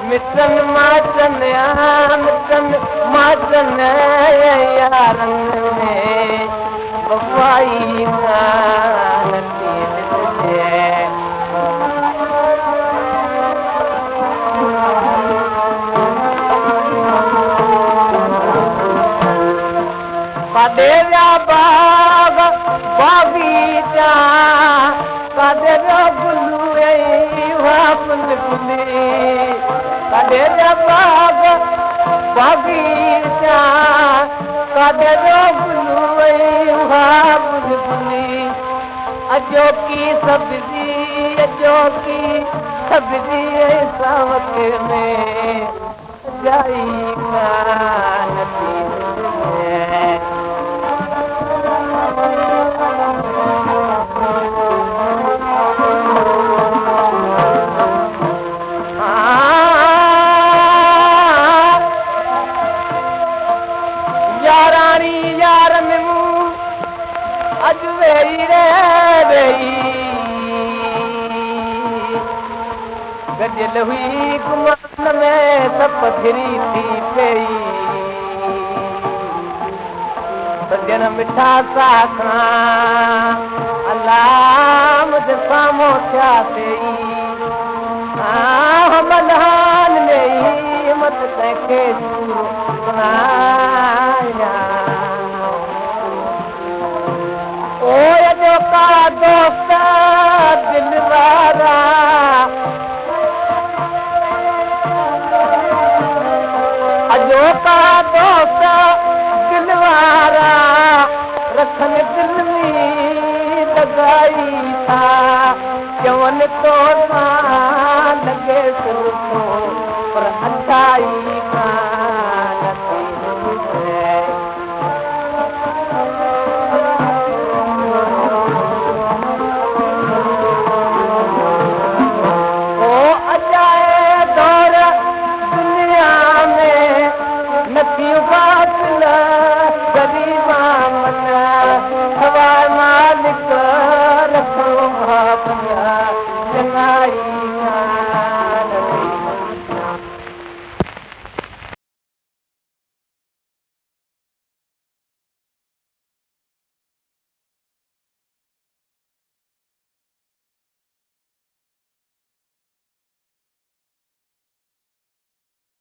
mitten माचन mitten माचन यारन में बवाई कादेरा बाग बागीचा कादेरा गुलू वापन गुली कादेरा बाग बागीचा कादेरा गुलू वापन गुली अजो की सब्जी सावक में जाई कान गजल हुई कुमान में सब पथरी थी पई सजन मिठा साखा अल्लाह मुझे सामो क्या पई मनान में मत तंहिंखे सुनाया ओ जो का दोस्त दिल वारा दोस्त दिलवारा रखन दिल में लगाई था चवन तो लगे सो पर अच्छाई